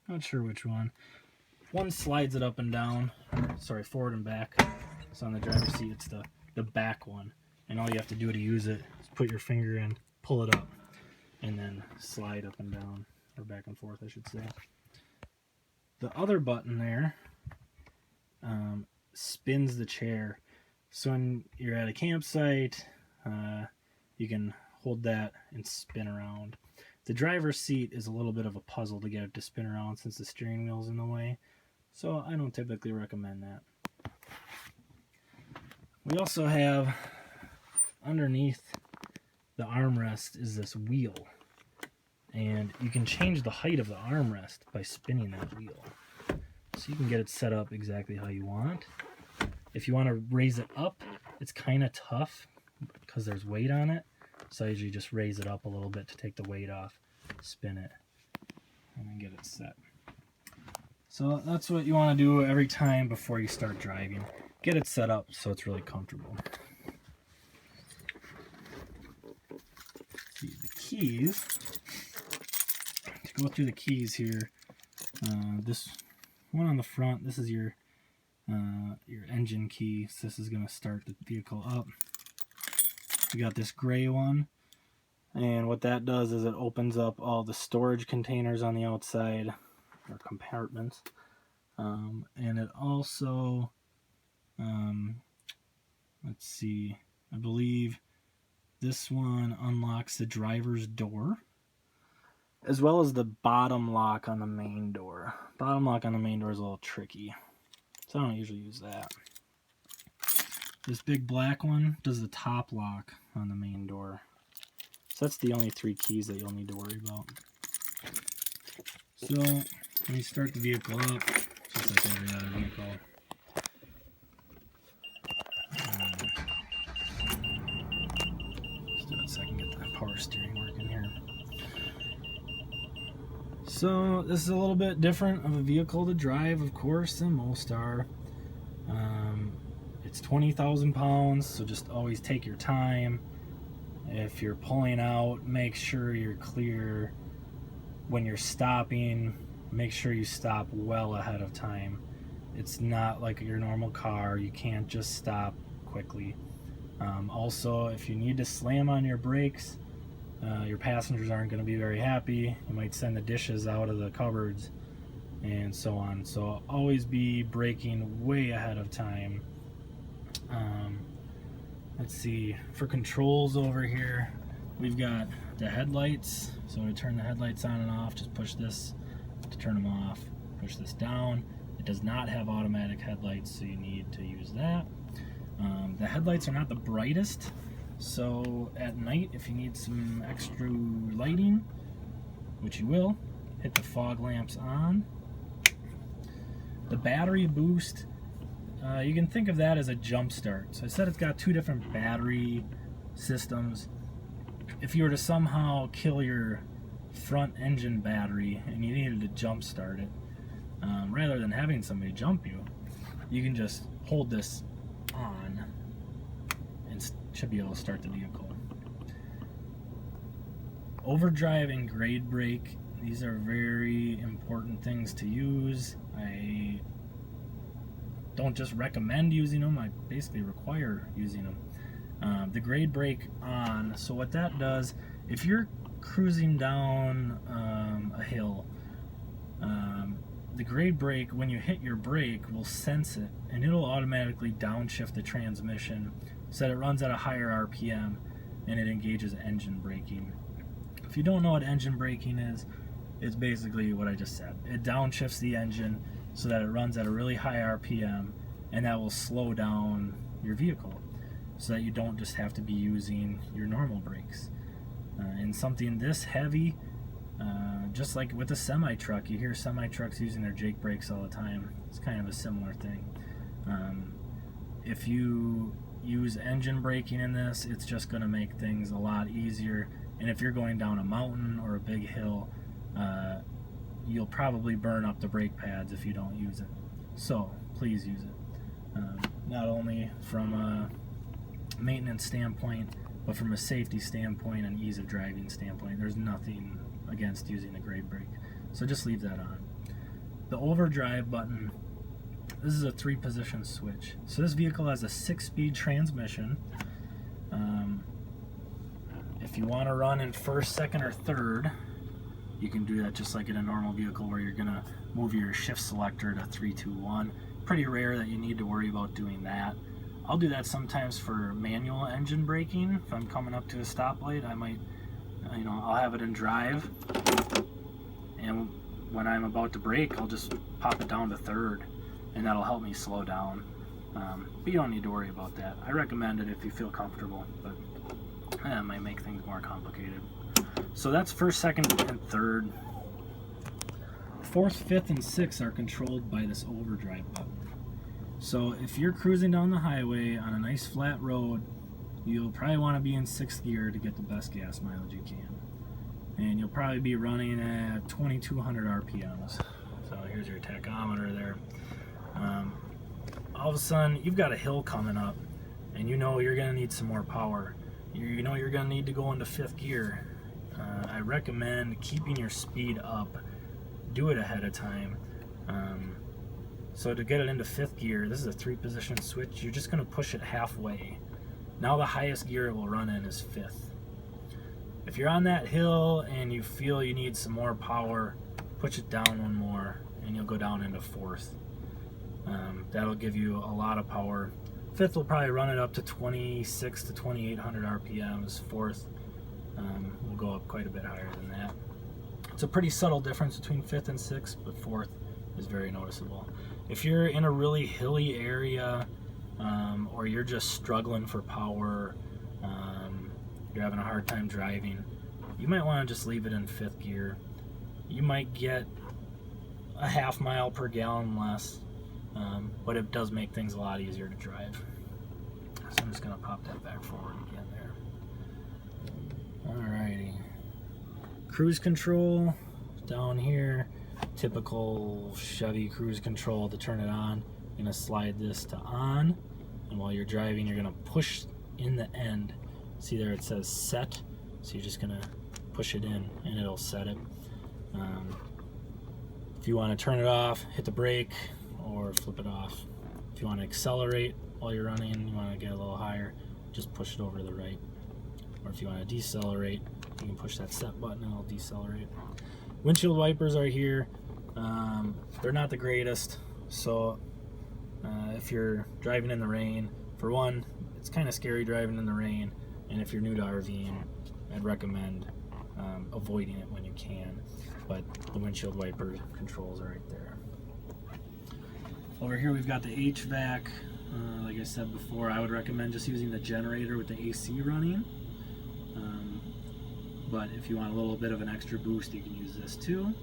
not sure which one slides it up and down, sorry, forward and back. So on the driver's seat, it's the back one, and all you have to do to use it is put your finger in, pull it up, and then slide up and down, or back and forth I should say. The other button there spins the chair. So when you're at a campsite, you can hold that and spin around. The driver's seat is a little bit of a puzzle to get it to spin around since the steering wheel's in the way, so I don't typically recommend that. We also have, underneath the armrest is this wheel, and you can change the height of the armrest by spinning that wheel. So you can get it set up exactly how you want. If you want to raise it up, it's kind of tough because there's weight on it. So I usually just raise it up a little bit to take the weight off, spin it, and then get it set. So that's what you want to do every time before you start driving. Get it set up so it's really comfortable. See, the keys, to go through the keys here, this one on the front, this is your engine key. So this is going to start the vehicle up. We got this gray one, and what that does is it opens up all the storage containers on the outside, or compartments, and it also, let's see, I believe this one unlocks the driver's door, as well as the bottom lock on the main door. Bottom lock on the main door is a little tricky, so I don't usually use that. This big black one does the top lock on the main door. So that's the only 3 keys that you'll need to worry about. So when you start the vehicle up, just like every other vehicle, just do it so I can get the power steering working here. So this is a little bit different of a vehicle to drive, of course, than most are. It's 20,000 pounds, so just always take your time. If you're pulling out, make sure you're clear. When you're stopping, make sure you stop well ahead of time. It's not like your normal car. You can't just stop quickly. Also, if you need to slam on your brakes, your passengers aren't going to be very happy. You might send the dishes out of the cupboards and so on. So always be braking way ahead of time. Let's see, for controls over here, we've got the headlights. So to turn the headlights on and off, just push this to turn them off. Push this down. It does not have automatic headlights, so you need to use that. The headlights are not the brightest, so at night, if you need some extra lighting, which you will, hit the fog lamps on. The battery boost, you can think of that as a jump start. So I said it's got 2 different battery systems. If you were to somehow kill your front engine battery and you needed to jump start it, rather than having somebody jump you, you can just hold this on and should be able to start the vehicle. Overdrive and grade brake, these are very important things to use. I don't just recommend using them, I basically require using them. The grade brake on, so what that does, if you're cruising down a hill, the grade brake, when you hit your brake, will sense it and it'll automatically downshift the transmission so that it runs at a higher RPM and it engages engine braking. If you don't know what engine braking is, it's basically what I just said. It downshifts the engine so that it runs at a really high RPM, and that will slow down your vehicle so that you don't just have to be using your normal brakes. And something this heavy, just like with a semi-truck, you hear semi-trucks using their Jake brakes all the time. It's kind of a similar thing. If you use engine braking in this, it's just going to make things a lot easier. And if you're going down a mountain or a big hill, you'll probably burn up the brake pads if you don't use it. So please use it. Not only from a maintenance standpoint, but from a safety standpoint and ease of driving standpoint. There's nothing against using the grade brake. So just leave that on. The overdrive button, this is a 3-position switch. So this vehicle has a 6-speed transmission. If you want to run in first, second, or third, you can do that just like in a normal vehicle where you're going to move your shift selector to 3, 2, 1. Pretty rare that you need to worry about doing that. I'll do that sometimes for manual engine braking. If I'm coming up to a stoplight, I might, I'll have it in drive, and when I'm about to brake, I'll just pop it down to third, and that'll help me slow down. But you don't need to worry about that. I recommend it if you feel comfortable, but it might make things more complicated. So that's first, second, and third. Fourth, fifth, and sixth are controlled by this overdrive button. So if you're cruising down the highway on a nice flat road, you'll probably want to be in 6th gear to get the best gas mileage you can. And you'll probably be running at 2,200 RPMs. So here's your tachometer there. All of a sudden, you've got a hill coming up, and you know you're going to need some more power. You know you're going to need to go into 5th gear. I recommend keeping your speed up. Do it ahead of time. So to get it into 5th gear, this is a 3-position switch. You're just going to push it halfway. Now the highest gear it will run in is 5th. If you're on that hill and you feel you need some more power, push it down one more and you'll go down into 4th. That'll give you a lot of power. 5th will probably run it up to 26 to 2,800 RPMs. 4th will go up quite a bit higher than that. It's a pretty subtle difference between 5th and 6th, but 4th is very noticeable. If you're in a really hilly area, or you're just struggling for power, you're having a hard time driving, you might want to just leave it in 5th gear. You might get a half mile per gallon less, but it does make things a lot easier to drive. So I'm just going to pop that back forward again there. Alrighty. Cruise control down here. Typical Chevy cruise control. To turn it on, you're going to slide this to on, and while you're driving you're going to push in the end. See there it says set, so you're just going to push it in and it'll set it. If you want to turn it off, hit the brake or flip it off. If you want to accelerate while you're running, you want to get a little higher, just push it over to the right. Or if you want to decelerate, you can push that set button and it'll decelerate. Windshield wipers are here. They're not the greatest, so if you're driving in the rain, for one, it's kind of scary driving in the rain, and if you're new to RVing, I'd recommend avoiding it when you can. But the windshield wiper controls are right there. Over here we've got the HVAC. Like I said before, I would recommend just using the generator with the AC running. But if you want a little bit of an extra boost, you can use this too.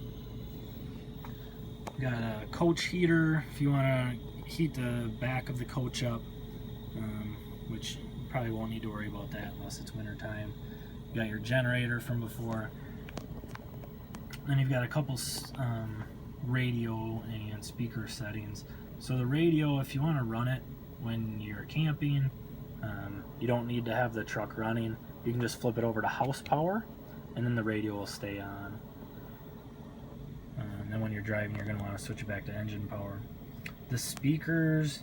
Got a coach heater if you want to heat the back of the coach up, which you probably won't need to worry about that unless it's winter time. You got your generator from before. Then you've got a couple radio and speaker settings. So the radio, if you want to run it when you're camping, you don't need to have the truck running. You can just flip it over to house power, and then the radio will stay on. And then when you're driving, you're going to want to switch it back to engine power. The speakers,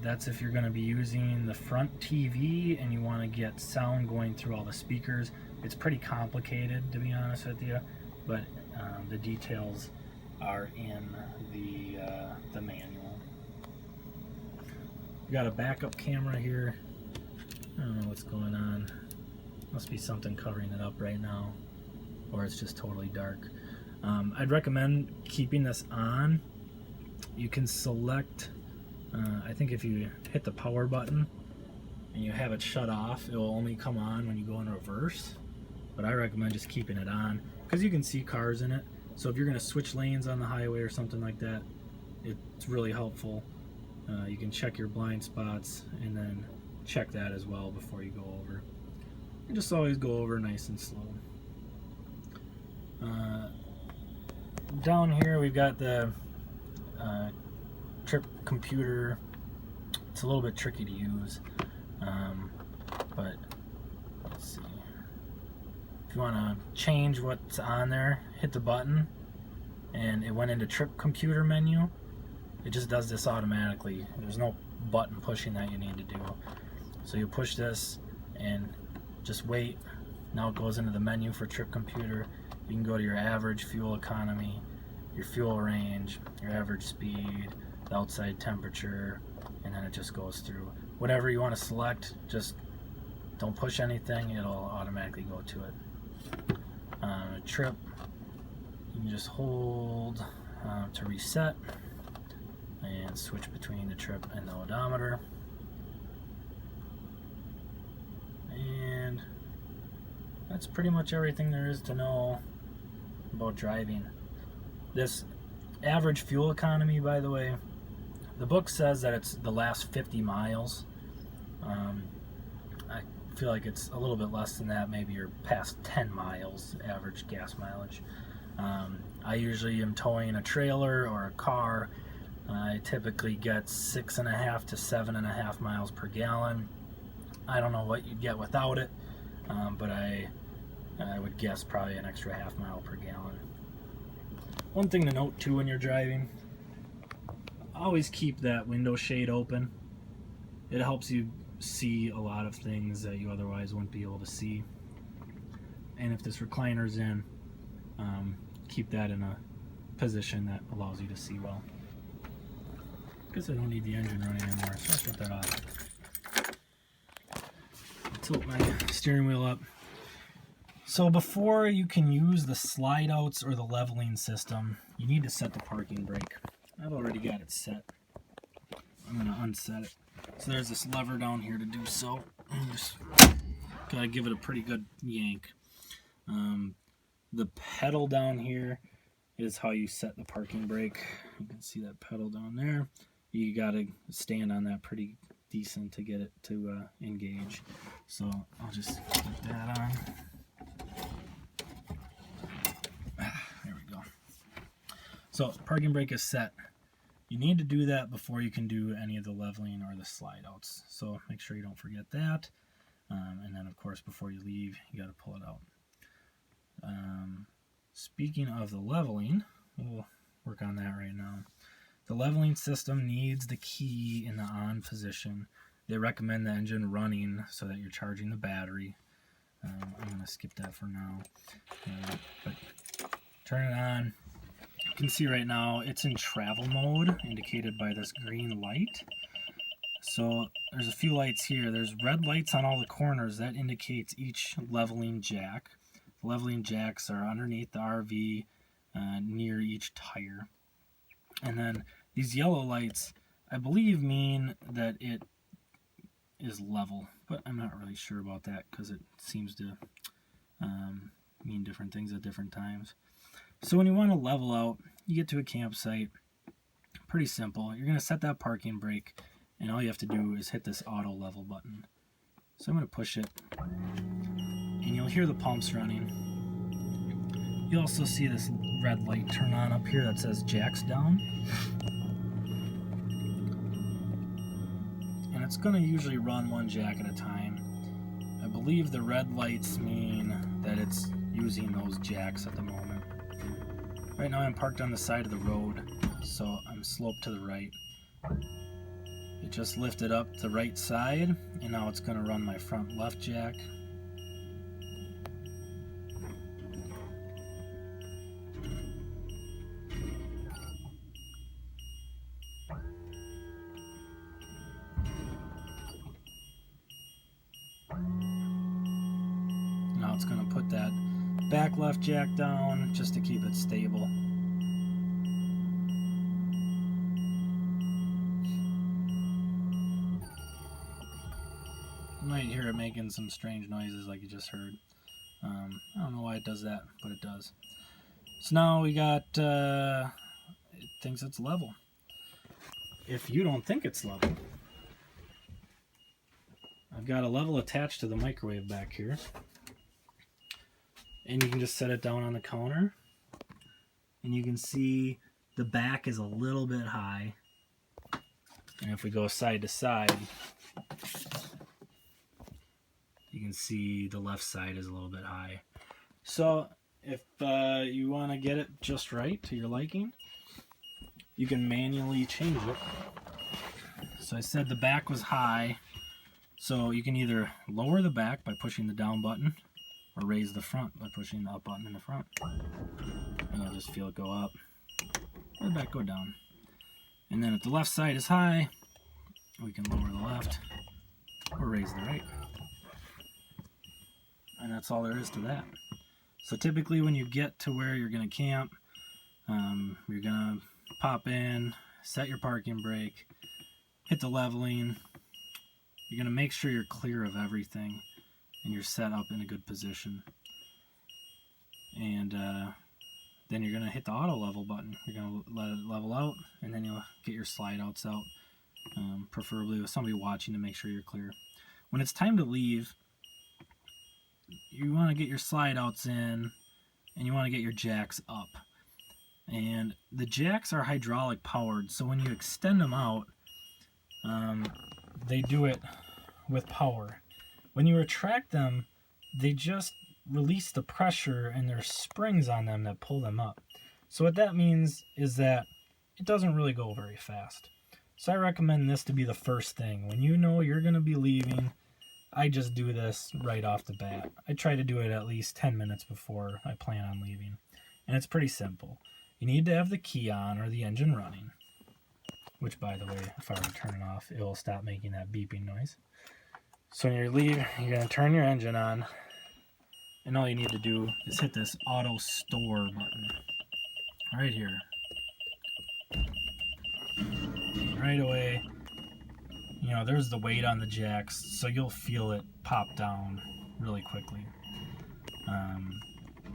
that's if you're going to be using the front TV and you want to get sound going through all the speakers. It's pretty complicated, to be honest with you, but the details are in the manual. We got a backup camera here. I don't know what's going on. Must be something covering it up right now, or it's just totally dark. I'd recommend keeping this on. You can select, I think if you hit the power button and you have it shut off, it will only come on when you go in reverse. But I recommend just keeping it on because you can see cars in it. So if you're going to switch lanes on the highway or something like that, it's really helpful. You can check your blind spots and then check that as well before you go over. And just always go over nice and slow. Down here we've got the trip computer. It's a little bit tricky to use, but let's see. If you want to change what's on there, hit the button and it went into trip computer menu. It just does this automatically. There's no button pushing that you need to do. So you push this and just wait. Now it goes into the menu for trip computer. You can go to your average fuel economy, your fuel range, your average speed, the outside temperature, and then it just goes through. Whatever you want to select, just don't push anything, it'll automatically go to it. A trip, you can just hold to reset and switch between the trip and the odometer. And that's pretty much everything there is to know about driving. This average fuel economy, by the way, the book says that it's the last 50 miles. I feel like it's a little bit less than that. Maybe you're past 10 miles average gas mileage. I usually am towing a trailer or a car. I typically get 6.5 to 7.5 miles per gallon. I don't know what you'd get without it, but I would guess probably an extra half mile per gallon. One thing to note too when you're driving, always keep that window shade open. It helps you see a lot of things that you otherwise wouldn't be able to see. And if this recliner's in, keep that in a position that allows you to see well. Guess I don't need the engine running anymore, so I'll shut that off. Tilt my steering wheel up. So before you can use the slide outs or the leveling system, you need to set the parking brake. I've already got it set. I'm going to unset it. So there's this lever down here to do so. Just gotta give it a pretty good yank. The pedal down here is how you set the parking brake. You can see that pedal down there. You gotta stand on that pretty decent to get it to engage. So I'll just get that on. There we go. So parking brake is set. You need to do that before you can do any of the leveling or the slide outs. So make sure you don't forget that. And then of course before you leave, you got to pull it out. Speaking of the leveling, we'll work on that right now. The leveling system needs the key in the on position. They recommend the engine running so that you're charging the battery. I'm going to skip that for now. But turn it on. You can see right now it's in travel mode, indicated by this green light. So there's a few lights here. There's red lights on all the corners. That indicates each leveling jack. The leveling jacks are underneath the RV near each tire. And then these yellow lights, I believe, mean that it is level. But I'm not really sure about that because it seems to mean different things at different times. So when you want to level out, you get to a campsite. Pretty simple. You're going to set that parking brake. And all you have to do is hit this auto level button. So I'm going to push it. And you'll hear the pumps running. You'll also see this red light turn on up here that says jacks down. And it's going to usually run one jack at a time. I believe the red lights mean that it's using those jacks at the moment. Right now I'm parked on the side of the road, so I'm sloped to the right. It just lifted up the right side, and now it's going to run my front left jack. Now it's going to put that back left jack down just to keep it stable. You might hear it making some strange noises like you just heard. I don't know why it does that, but it does. So now we got, it thinks it's level. If you don't think it's level, I've got a level attached to the microwave back here. And you can just set it down on the counter. And you can see the back is a little bit high. And if we go side to side, you can see the left side is a little bit high. So if you want to get it just right to your liking, you can manually change it. So I said the back was high, so you can either lower the back by pushing the down button or raise the front by pushing the up button in the front. And you'll just feel it go up or the back go down. And then if the left side is high, we can lower the left or raise the right. And that's all there is to that. So typically when you get to where you're going to camp, you're going to pop in, set your parking brake, hit the leveling. You're going to make sure you're clear of everything and you're set up in a good position. And then you're going to hit the auto level button. You're going to let it level out, and then you'll get your slide outs out, preferably with somebody watching to make sure you're clear. When it's time to leave, you want to get your slide outs in and you want to get your jacks up. And the jacks are hydraulic powered, so when you extend them out, they do it with power. When you retract them, they just release the pressure and there's springs on them that pull them up. So what that means is that it doesn't really go very fast. So I recommend this to be the first thing. When you know you're going to be leaving, I just do this right off the bat. I try to do it at least 10 minutes before I plan on leaving. And it's pretty simple. You need to have the key on or the engine running. Which, by the way, if I were to turn it off, it will stop making that beeping noise. So when you leave, you're going to turn your engine on. And all you need to do is hit this auto store button right here. Right away, you know, there's the weight on the jacks, so you'll feel it pop down really quickly.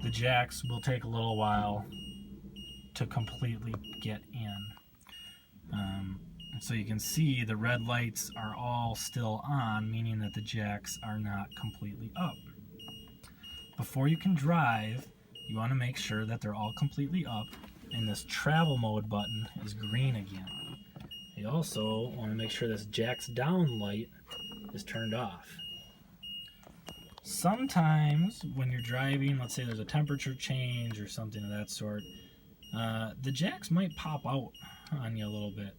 The jacks will take a little while to completely get in. So you can see the red lights are all still on, meaning that the jacks are not completely up. Before you can drive, you want to make sure that they're all completely up, and this travel mode button is green again. You also want to make sure this jacks down light is turned off. Sometimes when you're driving, let's say there's a temperature change or something of that sort, the jacks might pop out on you a little bit.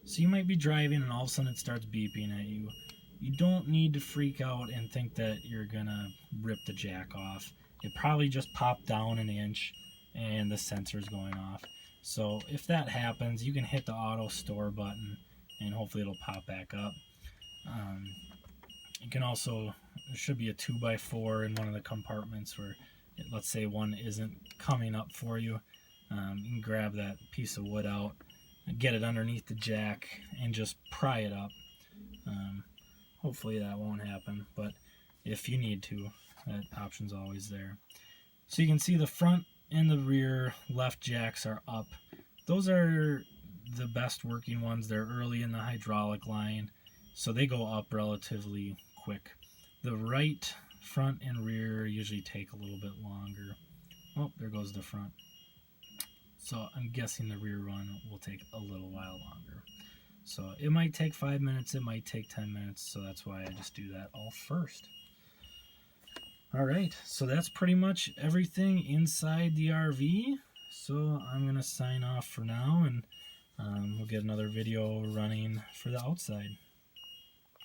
So you might be driving and all of a sudden it starts beeping at you. You don't need to freak out and think that you're gonna rip the jack off. It probably just popped down an inch and the sensor's going off. So if that happens, you can hit the auto store button and hopefully it'll pop back up. You can also, there should be a 2x4 in one of the compartments where, let's say one isn't coming up for you. You can grab that piece of wood out, get it underneath the jack, and just pry it up. Hopefully that won't happen, but if you need to, that option's always there. So you can see the front and the rear left jacks are up. Those are the best working ones. They're early in the hydraulic line, so they go up relatively quick. The right front and rear usually take a little bit longer. Oh, there goes the front. So I'm guessing the rear one will take a little while longer. So it might take 5 minutes, it might take 10 minutes, so that's why I just do that all first. Alright, so that's pretty much everything inside the RV. So I'm going to sign off for now, and we'll get another video running for the outside.